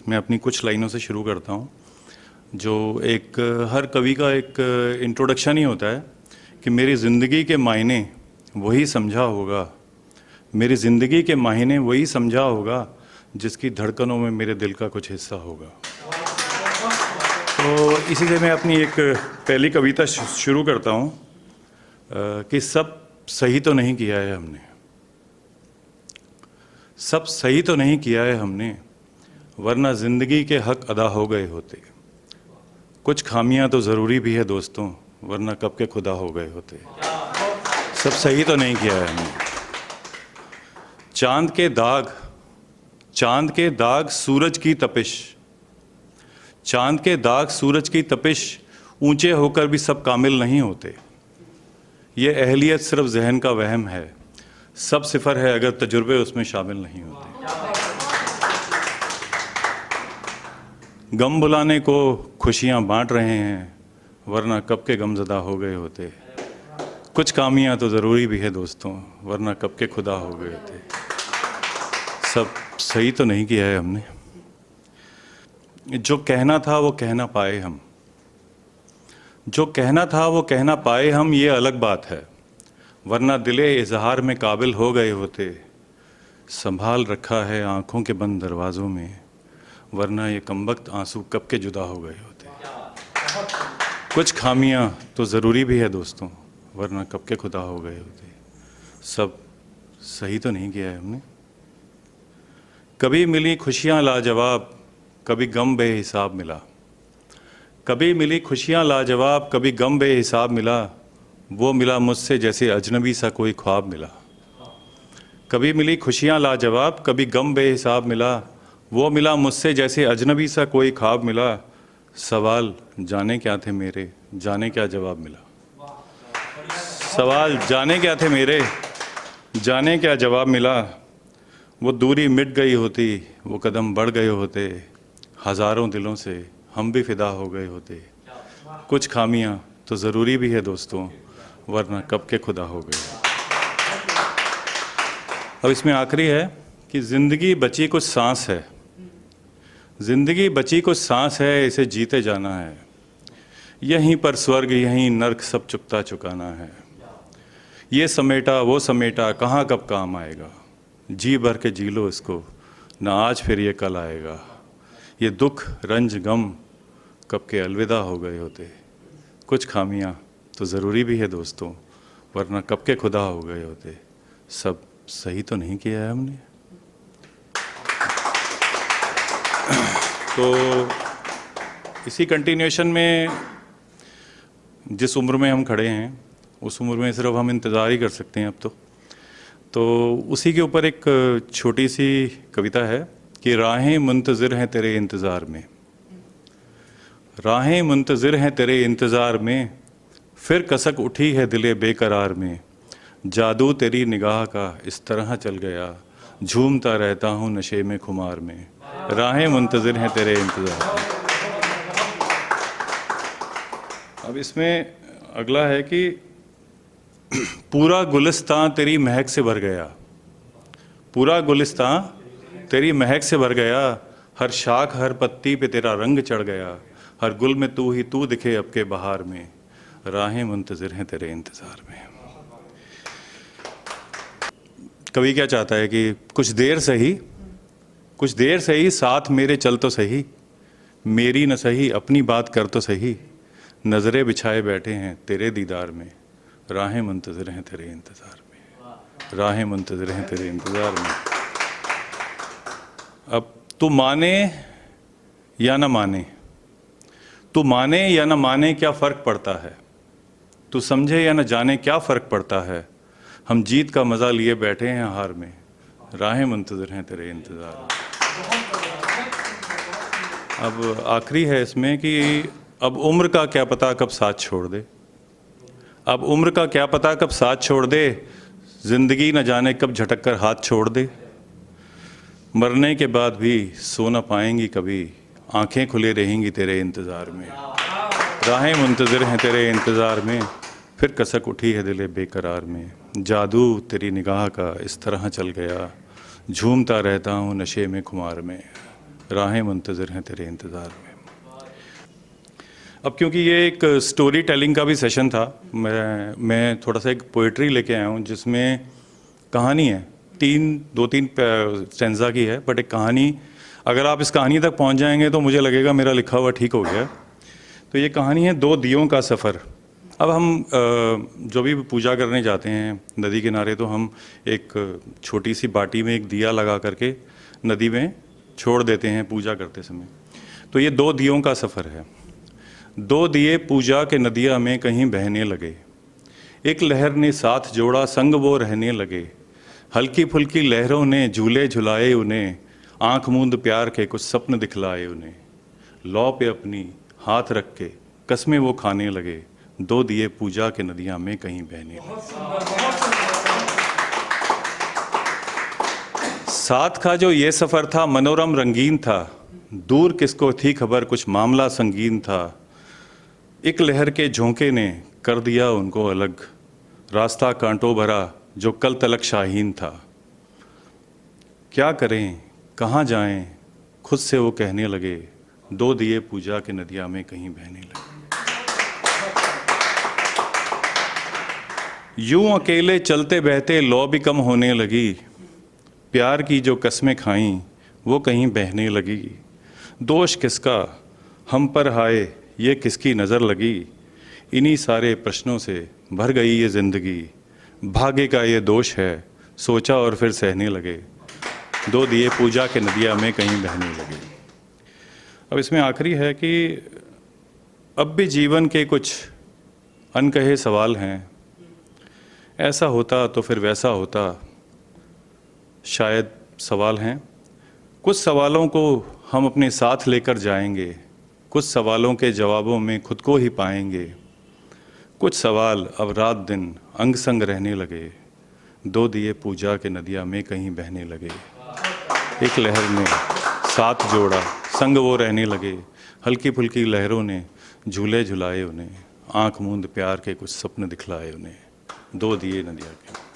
मैं अपनी कुछ लाइनों से शुरू करता हूँ। जो एक हर कवि का एक इंट्रोडक्शन ही होता है कि मेरी ज़िंदगी के मायने वही समझा होगा, मेरी ज़िंदगी के मायने वही समझा होगा जिसकी धड़कनों में मेरे दिल का कुछ हिस्सा होगा। तो इसी से मैं अपनी एक पहली कविता शुरू करता हूँ कि सब सही तो नहीं किया है हमने, सब सही तो नहीं किया है हमने, वरना ज़िंदगी के हक अदा हो गए होते। कुछ खामियां तो ज़रूरी भी है दोस्तों, वरना कब के खुदा हो गए होते। सब सही तो नहीं किया है हमने। चांद के दाग, चांद के दाग सूरज की तपिश, चांद के दाग सूरज की तपिश, ऊंचे होकर भी सब कामिल नहीं होते। ये अहलियत सिर्फ जहन का वहम है, सब सिफर है अगर तजुर्बे उसमें शामिल नहीं होते। गम बुलाने को खुशियां बांट रहे हैं, वरना कब के गमज़दा हो गए होते। कुछ कामियां तो ज़रूरी भी है दोस्तों, वरना कब के खुदा हो गए होते। सब सही तो नहीं किया है हमने। जो कहना था वो कहना पाए हम, जो कहना था वो कहना पाए हम, ये अलग बात है, वरना दिले इजहार में काबिल हो गए होते। संभाल रखा है आंखों के बंद दरवाज़ों में, वरना ये कमबख्त आंसू कब के जुदा हो गए होते। कुछ खामियां तो ज़रूरी भी है दोस्तों, वरना कब के खुदा हो गए होते। सब सही तो नहीं किया है हमने। कभी मिली खुशियां लाजवाब, कभी गम बेहिसाब मिला। कभी मिली खुशियां लाजवाब, कभी गम बेहिसाब मिला। वो मिला मुझसे जैसे अजनबी सा कोई ख्वाब मिला। कभी मिली खुशियां लाजवाब, कभी गम बेहिसाब मिला। वो मिला मुझसे जैसे अजनबी सा कोई ख्वाब मिला। सवाल जाने क्या थे मेरे, जाने क्या जवाब मिला। सवाल जाने क्या थे मेरे, जाने क्या जवाब मिला। वो दूरी मिट गई होती, वो कदम बढ़ गए होते। हज़ारों दिलों से हम भी फिदा हो गए होते। कुछ खामियां तो ज़रूरी भी है दोस्तों, वरना कब के खुदा हो गए। अब इसमें आखिरी है कि ज़िंदगी बची कुछ सांस है, ज़िंदगी बची कुछ सांस है, इसे जीते जाना है। यहीं पर स्वर्ग यहीं नर्क सब चुकता चुकाना है। ये समेटा वो समेटा कहाँ कब काम आएगा। जी भर के जी लो इसको, ना आज फिर ये कल आएगा। ये दुख रंज गम कब के अलविदा हो गए होते। कुछ खामियां तो ज़रूरी भी है दोस्तों, वरना कब के खुदा हो गए होते। सब सही तो नहीं किया है हमने। तो इसी कंटिन्यूएशन में जिस उम्र में हम खड़े हैं, उस उम्र में सिर्फ हम इंतज़ार ही कर सकते हैं अब तो उसी के ऊपर एक छोटी सी कविता है कि राहें मुंतज़िर हैं तेरे इंतज़ार में, राहें मुंतज़िर हैं तेरे इंतज़ार में, फिर कसक उठी है दिले बेकरार में। जादू तेरी निगाह का इस तरह चल गया, झूमता रहता हूँ नशे में खुमार में। राहें मुंतज़िर हैं तेरे इंतज़ार में। अब इसमें अगला है कि पूरा गुलिस्तान तेरी महक से भर गया, पूरा गुलिस्तान तेरी महक से भर गया। हर शाख हर पत्ती पे तेरा रंग चढ़ गया, हर गुल में तू ही तू दिखे अब के बहार में। राहें मुंतज़िर हैं तेरे इंतज़ार में। कवि क्या चाहता है कि कुछ देर सही, कुछ देर सही साथ मेरे चल तो सही, मेरी न सही अपनी बात कर तो सही। नज़रें बिछाए बैठे हैं तेरे दीदार में, राहें मुंतज़िर हैं तेरे इंतज़ार में। राहें मुंतज़िर हैं तेरे इंतज़ार में। अब तू माने या न माने, तू माने या न माने क्या फ़र्क पड़ता है। तू समझे या न जाने क्या फ़र्क पड़ता है। हम जीत का मज़ा लिए बैठे हैं हार में, राहें मुंतज़िर हैं तेरे इंतज़ार में। अब आखिरी है इसमें कि अब उम्र का क्या पता कब साथ छोड़ दे, अब उम्र का क्या पता कब साथ छोड़ दे। ज़िंदगी न जाने कब झटक कर हाथ छोड़ दे। मरने के बाद भी सो न पाएंगी कभी, आंखें खुले रहेंगी तेरे इंतज़ार में। राहें मुंतज़िर हैं तेरे इंतज़ार में, फिर कसक उठी है दिले बेकरार में। जादू तेरी निगाह का इस तरह चल गया, झूमता रहता हूँ नशे में खुमार में। राहें मुंतज़िर हैं तेरे इंतज़ार में। अब क्योंकि ये एक स्टोरी टेलिंग का भी सेशन था, मैं थोड़ा सा एक पोइट्री लेके आया हूँ जिसमें कहानी है, दो तीन स्टेंजा की है, बट एक कहानी, अगर आप इस कहानी तक पहुँच जाएंगे तो मुझे लगेगा मेरा लिखा हुआ ठीक हो गया। तो ये कहानी है दो दियों का सफ़र। अब हम जो भी पूजा करने जाते हैं नदी किनारे, तो हम एक छोटी सी बाटी में एक दिया लगा करके नदी में छोड़ देते हैं पूजा करते समय। तो ये दो दियों का सफ़र है। दो दिए पूजा के नदिया में कहीं बहने लगे, एक लहर ने साथ जोड़ा संग वो रहने लगे, हल्की फुल्की लहरों ने झूले झुलाए उन्हें, आंख मूंद प्यार के कुछ सपन दिखलाए उन्हें, लौ पे अपनी हाथ रख के कसमें वो खाने लगे, दो दिए पूजा के नदिया में कहीं बहने लगे। साथ का जो ये सफ़र था मनोरम रंगीन था, दूर किसको थी खबर कुछ मामला संगीन था, एक लहर के झोंके ने कर दिया उनको अलग, रास्ता कांटों भरा जो कल तलक शाहीन था, क्या करें कहाँ जाएं खुद से वो कहने लगे, दो दिए पूजा के नदिया में कहीं बहने लगे। यूं अकेले चलते बहते लौ भी कम होने लगी, प्यार की जो कस्में खाईं वो कहीं बहने लगी, दोष किसका हम पर हाय ये किसकी नज़र लगी, इन्हीं सारे प्रश्नों से भर गई ये ज़िंदगी, भाग्य का ये दोष है सोचा और फिर सहने लगे, दो दिए पूजा के नदिया में कहीं बहने लगे। अब इसमें आखिरी है कि अब भी जीवन के कुछ अनकहे सवाल हैं, ऐसा होता तो फिर वैसा होता, शायद सवाल हैं। कुछ सवालों को हम अपने साथ लेकर जाएंगे, कुछ सवालों के जवाबों में खुद को ही पाएंगे, कुछ सवाल अब रात दिन अंग संग रहने लगे, दो दिए पूजा के नदिया में कहीं बहने लगे, एक लहर ने साथ जोड़ा संग वो रहने लगे, हल्की फुल्की लहरों ने झूले झुलाए उन्हें, आंख मूंद प्यार के कुछ सपने दिखलाए उन्हें, दो दिए नदिया के।